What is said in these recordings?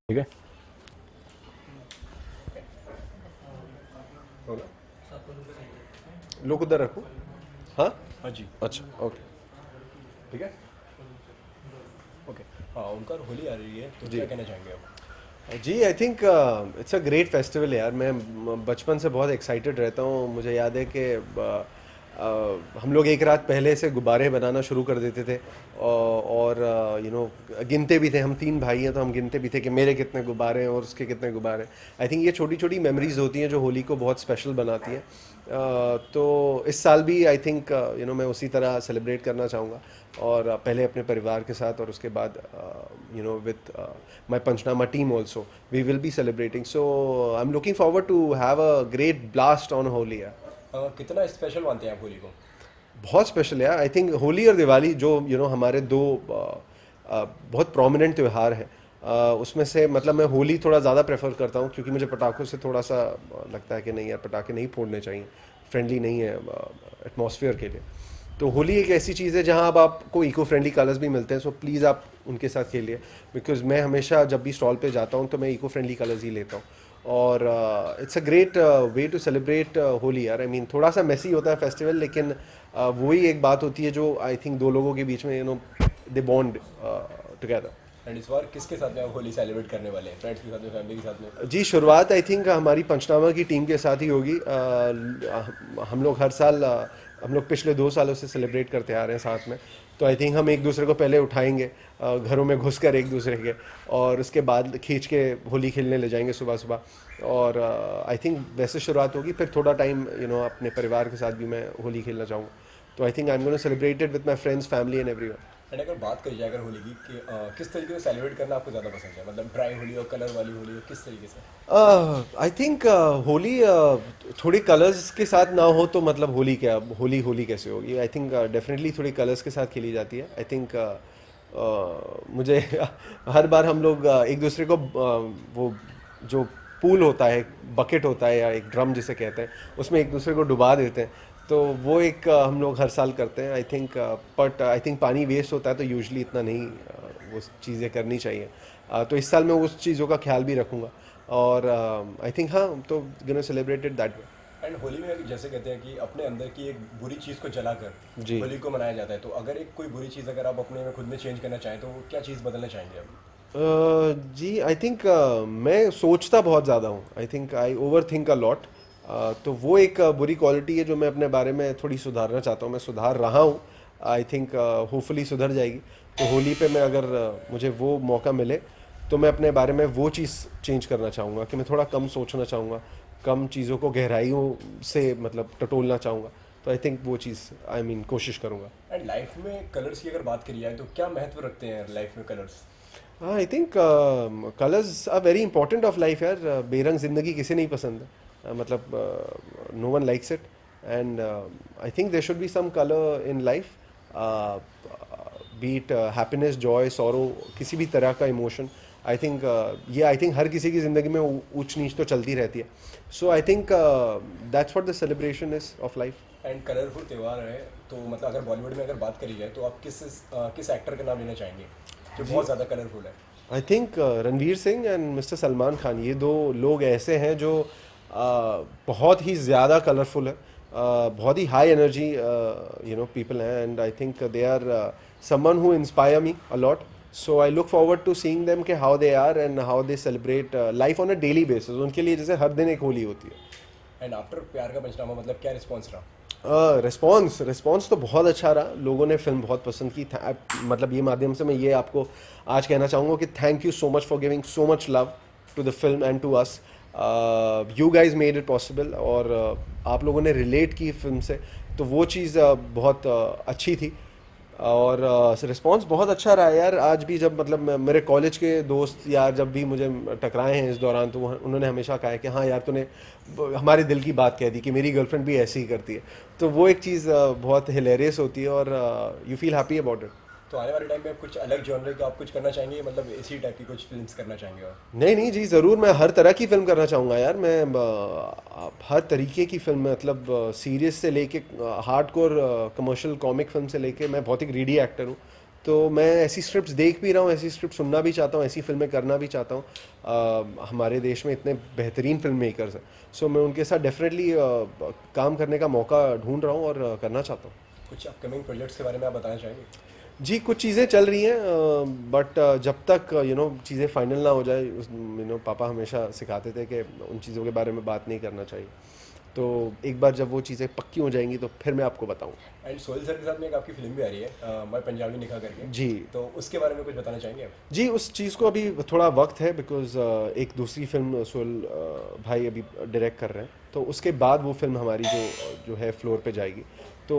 ठीक है। लोग उधर रखो। हाँ हाँ जी। अच्छा ओके ठीक है। ओके। हाँ, उनका होली आ रही है तो जी क्या कहना चाहेंगे आप? जी I think it's a great festival यार। मैं बचपन से बहुत एक्साइटेड रहता हूँ। मुझे याद है कि हम लोग एक रात पहले से गुब्बारे बनाना शुरू कर देते थे और यू नो गिनते भी थे। हम तीन भाई हैं तो हम गिनते भी थे कि मेरे कितने गुब्बारे हैं और उसके कितने गुब्बारे हैं। आई थिंक ये छोटी छोटी मेमोरीज होती हैं जो होली को बहुत स्पेशल बनाती हैं। तो इस साल भी आई थिंक यू नो मैं उसी तरह सेलिब्रेट करना चाहूँगा और पहले अपने परिवार के साथ और उसके बाद you know with my Punchnama team also we will be celebrating. So I am looking forward to have a great blast on Holi. कितना स्पेशल मानते हैं आप होली को? बहुत स्पेशल है आई थिंक होली और दिवाली जो यू नो हमारे दो बहुत प्रोमिनेंट त्यौहार हैं। उसमें से मतलब मैं होली थोड़ा ज़्यादा प्रेफर करता हूँ क्योंकि मुझे पटाखों से थोड़ा सा लगता है कि नहीं यार पटाखे नहीं फोड़ने चाहिए, फ्रेंडली नहीं है एटमॉस्फेयर के लिए। तो होली एक ऐसी चीज़ है जहाँ अब आपको इको फ्रेंडली कलर्स भी मिलते हैं। सो प्लीज़ आप उनके साथ खेलिए बिकॉज मैं हमेशा जब भी स्टॉल पे जाता हूँ तो मैं इको फ्रेंडली कलर्स ही लेता हूँ। और it's a great way to celebrate Holi यार। आई मीन थोड़ा सा मेसी होता है फेस्टिवल लेकिन वही एक बात होती है जो आई थिंक दो लोगों के बीच में you know they bond together. And इस बार किसके साथ में आप होली सेलिब्रेट करने वाले हैं? फ्रेंड्स के साथ में, फैमिली के साथ में? जी शुरुआत आई थिंक हमारी पंचनामा की टीम के साथ ही होगी। हम लोग हर साल हम लोग पिछले 2 सालों से सेलिब्रेट करते आ रहे हैं साथ में। तो आई थिंक हम एक दूसरे को पहले उठाएंगे घरों में घुसकर एक दूसरे के, और उसके बाद खींच के होली खेलने ले जाएंगे सुबह सुबह। और आई थिंक वैसे शुरुआत होगी, फिर थोड़ा टाइम यू नो अपने परिवार के साथ भी मैं होली खेलना चाहूँगा। तो I think I am gonna celebrate it with my friends family and everyone. And अगर बात करी जाए अगर होली की कि किस तरीके से सेलिब्रेट करना आपको ज़्यादा पसंद है, मतलब ड्राई होली और कलर वाली होली, और किस तरीके से? आई थिंक होली थोड़ी कलर्स के साथ ना हो तो मतलब होली क्या, होली होली कैसे होगी। आई थिंक डेफिनेटली थोड़ी कलर्स के साथ खेली जाती है। आई थिंक मुझे हर बार हम लोग एक दूसरे को वो जो पूल होता है, बकेट होता है या एक ड्रम जिसे कहते हैं, उसमें एक दूसरे को डुबा देते हैं। तो वो एक हम लोग हर साल करते हैं I think. But I think पानी वेस्ट होता है तो यूजुअली इतना नहीं वो चीज़ें करनी चाहिए। तो इस साल मैं उस चीज़ों का ख्याल भी रखूँगा और आई थिंक हाँ तो gonna celebrated that way. And Holi में जैसे कहते हैं कि अपने अंदर की एक बुरी चीज़ को जलाकर जी होली को मनाया जाता है, तो अगर एक कोई बुरी चीज़ अगर आप अपने में खुद में चेंज करना चाहें तो वो क्या चीज़ बदलना चाहेंगे आप? जी आई थिंक मैं सोचता बहुत ज़्यादा हूँ। I think I over think a lot. तो वो एक बुरी क्वालिटी है जो मैं अपने बारे में थोड़ी सुधारना चाहता हूँ। मैं सुधार रहा हूँ। आई थिंक होपफुली सुधर जाएगी। तो होली पे मैं अगर मुझे वो मौका मिले तो मैं अपने बारे में वो चीज़ चेंज करना चाहूँगा कि मैं थोड़ा कम सोचना चाहूँगा, कम चीज़ों को गहराइयों से मतलब टटोलना चाहूँगा। तो आई थिंक वो चीज़ आई मीन कोशिश करूँगा। एंड लाइफ में कलर्स की अगर बात करी जाए तो क्या महत्व रखते हैं लाइफ में कलर्स? हाँ I think colours are very important of life यार। बेरंग ज़िंदगी किसे नहीं पसंद है। मतलब no one likes it and I think there should be some colour in life, beat happiness joy sorrow, किसी भी तरह का इमोशन। आई थिंक ये आई थिंक हर किसी की ज़िंदगी में ऊंच नीच तो चलती रहती है। So I think that's what the celebration is of life. And colourful त्यौहार है तो मतलब अगर बॉलीवुड में अगर बात करी जाए तो आप किस एक्टर का नाम लेना चाहेंगे जो बहुत ज़्यादा कलरफुल है? I think Ranveer Singh and mister Salman Khan, ये दो लोग ऐसे हैं जो बहुत ही ज़्यादा कलरफुल है, बहुत ही high energy you know people हैं and I think they are someone who inspire me a lot. So I look forward to seeing them के how they are and how they celebrate life on a daily basis. उनके लिए जैसे हर दिन एक होली होती है। And after प्यार का पंचनामा मतलब क्या रिस्पॉन्स रहा? रिस्पॉन्स रिस्पॉन्स तो बहुत अच्छा रहा। लोगों ने फिल्म बहुत पसंद की। मतलब ये माध्यम से मैं ये आपको आज कहना चाहूँगा कि thank you so much for giving so much love to the film and to us. You guys made it possible और आप लोगों ने रिलेट की फिल्म से, तो वो चीज़ बहुत अच्छी थी। और रिस्पॉन्स बहुत अच्छा रहा यार। आज भी जब मतलब मेरे कॉलेज के दोस्त यार जब भी मुझे टकराए हैं इस दौरान तो उन्होंने हमेशा कहा है कि हाँ यार तूने हमारे दिल की बात कह दी कि मेरी गर्लफ्रेंड भी ऐसे ही करती है। तो वो एक चीज़ बहुत हिलेरियस होती है और you feel happy about it. तो आने वाले टाइम में आप कुछ अलग जॉनर का आप कुछ करना चाहेंगे, मतलब इसी टाइप की कुछ फिल्म्स करना चाहेंगे और? नहीं नहीं जी ज़रूर, मैं हर तरह की फ़िल्म करना चाहूँगा यार। मैं हर तरीके की फ़िल्म मतलब सीरियस से लेके हार्डकोर कमर्शियल कॉमिक फिल्म से लेके, मैं बहुत ही ग्रीडी एक्टर हूँ। तो मैं ऐसी स्क्रिप्ट्स देख भी रहा हूँ, ऐसी स्क्रिप्ट सुनना भी चाहता हूँ, ऐसी फिल्में करना भी चाहता हूँ। हमारे देश में इतने बेहतरीन फिल्म मेकर्स हैं, सो मैं उनके साथ डेफिनेटली काम करने का मौका ढूंढ रहा हूँ और करना चाहता हूँ। कुछ अपकमिंग प्रोजेक्ट्स के बारे में आप बताना चाहेंगे? जी, कुछ चीज़ें चल रही हैं, बट जब तक चीज़ें फाइनल ना हो जाए, पापा हमेशा सिखाते थे कि उन चीज़ों के बारे में बात नहीं करना चाहिए। तो एक बार जब वो चीज़ें पक्की हो जाएंगी तो फिर मैं आपको बताऊँ। एंड सोहेल सर के साथ में एक आपकी फिल्म भी आ रही है, मैं पंजाबी निकाह करके। जी तो उसके बारे में कुछ बताना चाहेंगे आप? जी, उस चीज़ को अभी थोड़ा वक्त है, बिकॉज एक दूसरी फिल्म सोहेल भाई अभी डायरेक्ट कर रहे हैं, तो उसके बाद वो फिल्म हमारी जो है फ्लोर पे जाएगी। तो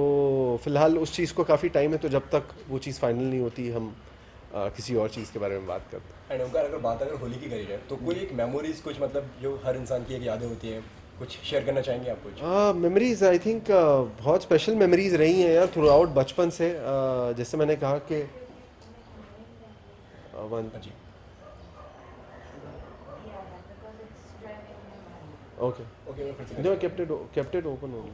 फिलहाल उस चीज़ को काफ़ी टाइम है, तो जब तक वो चीज़ फाइनल नहीं होती हम किसी और चीज़ के बारे में बात करते हैं। एंड ओंकार, अगर होली की करी जाए तो कोई एक मेमोरीज, कुछ मतलब जो हर इंसान की एक यादें होती हैं, कुछ शेयर करना चाहेंगे आप कुछ? मेमोरीज आई थिंक बहुत स्पेशल मेमोरीज रही हैं यार थ्रू आउट बचपन से। जैसे मैंने कहा कि वन जी। ओके ओके, मैं फिर से जो केप्ट इट ओपन हो गया।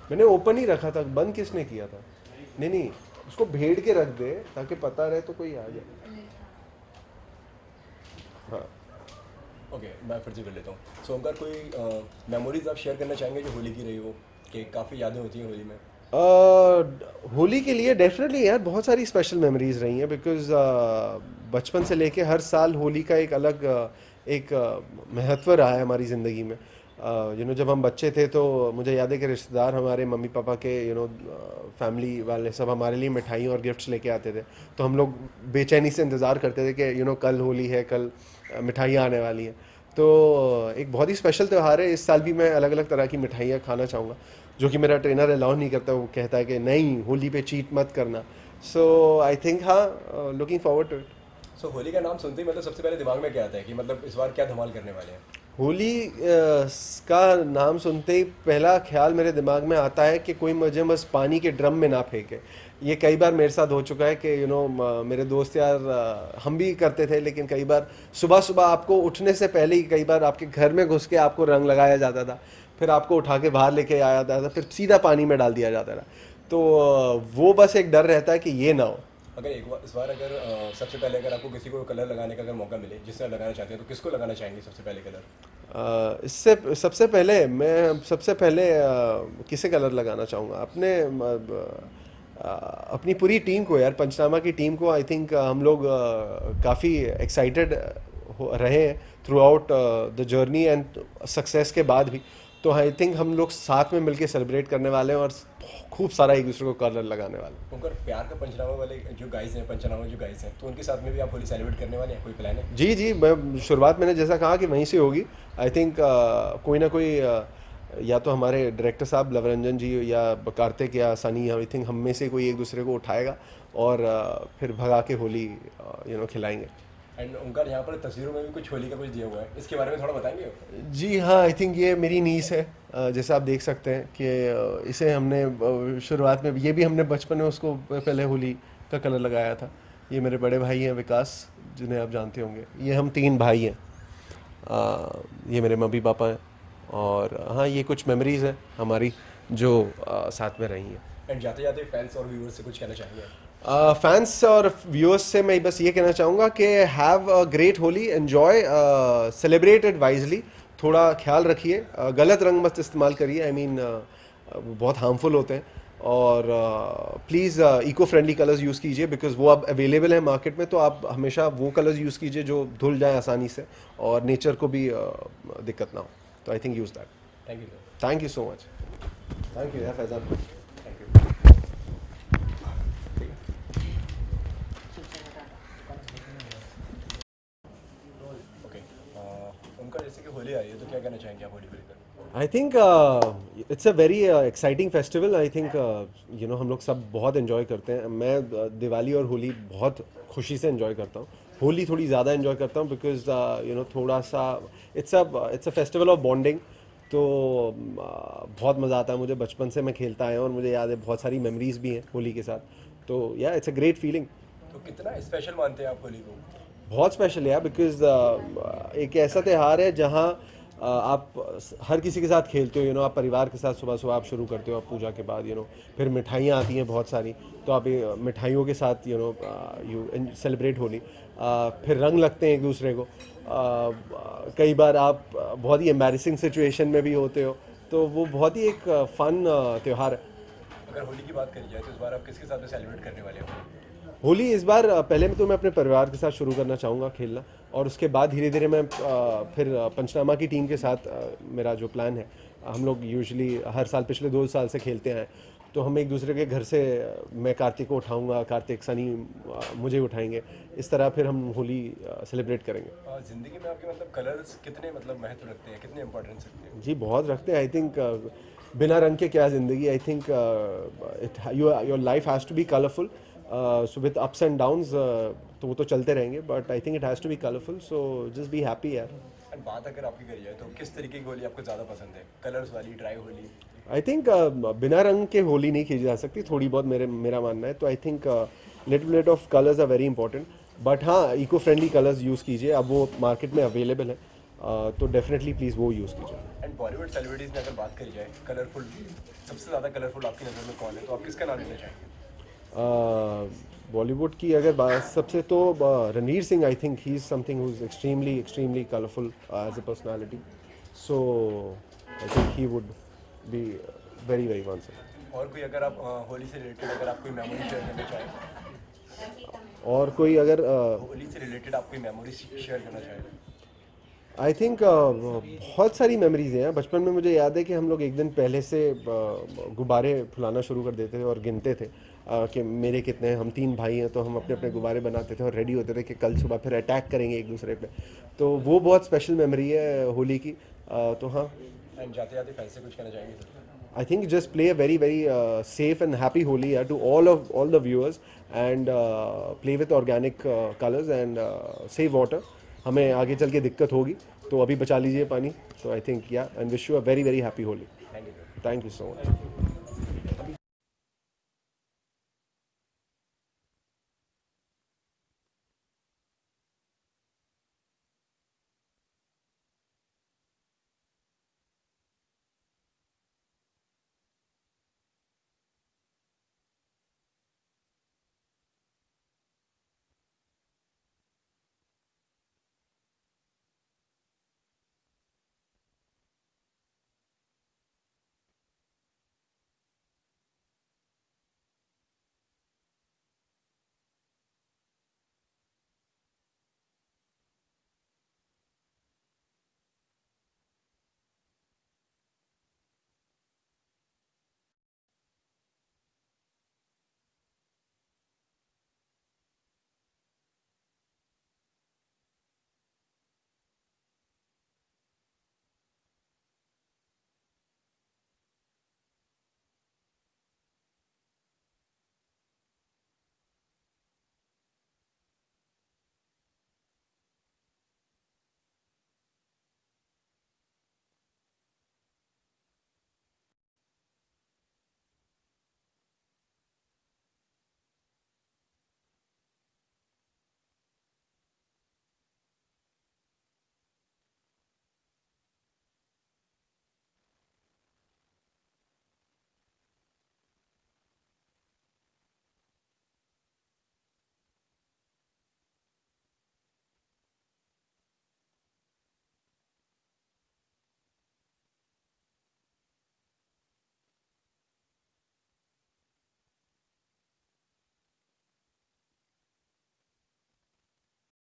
मैंने ओपन ही रखा था, बंद किसने किया था? नहीं नहीं, उसको भेड़ के रख दे ताकि पता रहे तो कोई आ जाए। हाँ ओके, मैं फिर से कर लेता हूँ। सो ओंकार, कोई मेमोरीज आप शेयर करना चाहेंगे जो होली की रही हो, कि काफ़ी यादें होती हैं होली में? होली के लिए डेफिनेटली यार बहुत सारी स्पेशल मेमोरीज रही हैं, बिकॉज बचपन से लेके हर साल होली का एक अलग एक महत्व रहा है हमारी ज़िंदगी में। जब हम बच्चे थे तो मुझे याद है कि रिश्तेदार हमारे मम्मी पापा के फैमिली वाले सब हमारे लिए मिठाई और गिफ्ट्स लेके आते थे, तो हम लोग बेचैनी से इंतज़ार करते थे कि कल होली है, कल मिठाइयाँ आने वाली हैं। तो एक बहुत ही स्पेशल त्यौहार है। इस साल भी मैं अलग अलग तरह की मिठाइयाँ खाना चाहूँगा, जो कि मेरा ट्रेनर अलाउ नहीं करता, वो कहता है कि नहीं, होली पे चीट मत करना। सो आई थिंक हाँ, लुकिंग फॉरवर्ड टू इट। सो होली का नाम सुनते ही मतलब सबसे पहले दिमाग में क्या आता है कि मतलब इस बार क्या धमाल करने वाले हैं? होली का नाम सुनते ही पहला ख्याल मेरे दिमाग में आता है कि कोई मुझे बस पानी के ड्रम में ना फेंके। ये कई बार मेरे साथ हो चुका है कि मेरे दोस्त यार, हम भी करते थे, लेकिन कई बार सुबह सुबह आपको उठने से पहले ही कई बार आपके घर में घुस के आपको रंग लगाया जाता था, फिर आपको उठा के बाहर लेके आया जाता था, फिर सीधा पानी में डाल दिया जाता था। तो वो बस एक डर रहता है कि ये ना हो। अगर इस बार अगर सबसे पहले अगर आपको किसी को कलर लगाने का अगर मौका मिले, जिससे आप लगाना चाहते हैं, तो किसको लगाना चाहेंगे सबसे पहले कलर? इससे सबसे पहले मैं किसे कलर लगाना चाहूँगा? अपनी पूरी टीम को यार, पंचनामा की टीम को। आई थिंक हम लोग काफ़ी एक्साइटेड रहे हैं through out the journey and success के बाद भी। तो आई थिंक हम लोग साथ में मिलके सेलिब्रेट करने वाले हैं और खूब सारा एक दूसरे को कलर लगाने वाले हैं। उनका प्यार का पंचनामा वाले जो गाइस हैं, पंचनामा जो गाइस हैं, तो उनके साथ में भी आप होली सेलिब्रेट करने वाले हैं? कोई प्लान है? जी जी, मैं शुरुआत मैंने जैसा कहा कि वहीं से होगी। आई थिंक कोई ना कोई या तो हमारे डायरेक्टर साहब लवरंजन जी या कार्तिक या सनी, आई थिंक हम में से कोई एक दूसरे को उठाएगा और फिर भगा के होली खिलाएंगे। एंड उनका यहाँ पर तस्वीरों में भी कुछ होली का कुछ दिया हुआ है, इसके बारे में थोड़ा बताएंगे? जी हाँ, आई थिंक ये मेरी नीस है। जैसे आप देख सकते हैं कि इसे हमने शुरुआत में, ये भी हमने बचपन में उसको पहले होली का कलर लगाया था। ये मेरे बड़े भाई हैं विकास, जिन्हें आप जानते होंगे। ये हम 3 भाई हैं। ये मेरे मम्मी पापा हैं, और हाँ, ये कुछ मेमोरीज़ हैं हमारी जो साथ में रही हैं। एंड जाते जाते फैंस और व्यूअर्स से कुछ कहना चाहेंगे? फैंस और व्यूअर्स से मैं बस ये कहना चाहूँगा कि have a great Holi, enjoy, celebrate it wisely. थोड़ा ख्याल रखिए, गलत रंग मत इस्तेमाल करिए। आई मीन बहुत हार्मफुल होते हैं। और please eco friendly colours use कीजिए, बिकॉज वो अब अवेलेबल है मार्केट में। तो आप हमेशा वो कलर्स यूज़ कीजिए जो धुल जाए आसानी से और नेचर को भी दिक्कत ना हो। तो I think use that. Thank you sir. Thank you so much. Thank you यार फैजान। Thank you. ओके, उनका जैसे कि होली आ रही है, तो क्या कहना चाहेंगे आप होली को लेकर? आई think it's a very exciting festival. I think हम लोग सब बहुत इन्जॉय करते हैं। मैं दिवाली और होली बहुत खुशी से इन्जॉय करता हूँ। होली थोड़ी ज़्यादा इन्जॉय करता हूँ बिकॉज थोड़ा सा it's a festival of bonding. तो बहुत मज़ा आता है मुझे। बचपन से मैं खेलता आया हूँ और मुझे याद है बहुत सारी मेमोरीज भी हैं होली के साथ। तो या इट्स अ ग्रेट फीलिंग। तो कितना स्पेशल मानते हैं आप होली को? बहुत स्पेशल है बिकॉज एक ऐसा त्यौहार है जहाँ आप हर किसी के साथ खेलते हो, आप परिवार के साथ सुबह सुबह आप शुरू करते हो, आप पूजा के बाद फिर मिठाइयाँ आती हैं बहुत सारी, तो आप ये मिठाइयों के साथ यू सेलिब्रेट होली। फिर रंग लगते हैं एक दूसरे को। कई बार आप बहुत ही एम्बैरेसिंग सिचुएशन में भी होते हो, तो वो बहुत ही एक फन त्यौहार है। अगर होली की बात करी जाए तो इस बार आप किसके साथ सेलिब्रेट करने वाले हो? होली इस बार पहले में तो मैं अपने परिवार के साथ शुरू करना चाहूँगा खेलना, और उसके बाद धीरे धीरे मैं फिर पंचनामा की टीम के साथ मेरा जो प्लान है, हम लोग यूजुअली हर साल पिछले 2 साल से खेलते हैं, तो हम एक दूसरे के घर से मैं कार्तिक को उठाऊंगा, कार्तिक सनी मुझे उठाएंगे, इस तरह फिर हम होली सेलिब्रेट करेंगे। ज़िंदगी में आपके मतलब कलर्स कितने मतलब महत्व रखते हैं, कितने इंपॉर्टेंस रखते हैं? जी बहुत रखते हैं। आई थिंक बिना रंग के क्या ज़िंदगी। I think your life has to be colourful, so with ups and downs, तो वो तो चलते रहेंगे, but I think it has to be colourful, so just be happy यार। एंड बात अगर आपकी करी जाए तो किस तरीके की होली आपको ज़्यादा पसंद है, कलर्स वाली, ड्राई होली? आई थिंक बिना रंग के होली नहीं खेली जा सकती, थोड़ी बहुत मेरा मानना है। तो I think little bit of colours are very important, but हाँ इको फ्रेंडली कलर्स यूज़ कीजिए, अब वो मार्केट में अवेलेबल है, तो डेफिनेटली प्लीज़ वो यूज़ कीजिए। एंड बॉलीवुड सेलिब्रिटीज़ में अगर बात करी जाए कलरफुल, सबसे ज़्यादा कलरफुल आपकी नज़र में कौन है, तो आप किसका नाम लेना चाहेंगे? बॉलीवुड की अगर बात सबसे, तो Ranveer Singh, I think he is something who is extremely colourful as a personality, so I think he would be very very one. और कोई अगर आप होली से रिलेटेड अगर आप कोई मेमोरी शेयर करना चाहें? और कोई अगर होली से रिलेटेड आप कोई मेमोरी शेयर करना चाहें? आई थिंक बहुत सारी मेमोरीज हैं। बचपन में मुझे याद है कि हम लोग एक दिन पहले से गुब्बारे फुलाना शुरू कर देते थे और गिनते थे कि मेरे कितने हैं। हम 3 भाई हैं, तो हम अपने अपने गुब्बारे बनाते थे और रेडी होते थे कि कल सुबह फिर अटैक करेंगे एक दूसरे पे। तो वो बहुत स्पेशल मेमोरी है होली की। तो हाँ। एंड जाते जाते फैंस से कुछ कहना चाहेंगे? I think just play a very very safe and happy Holi to all the viewers, and play with organic colors and save water. हमें आगे चल के दिक्कत होगी, तो अभी बचा लीजिए पानी। So I think yeah, and wish you a very very happy Holi. Thank you. Thank you so much.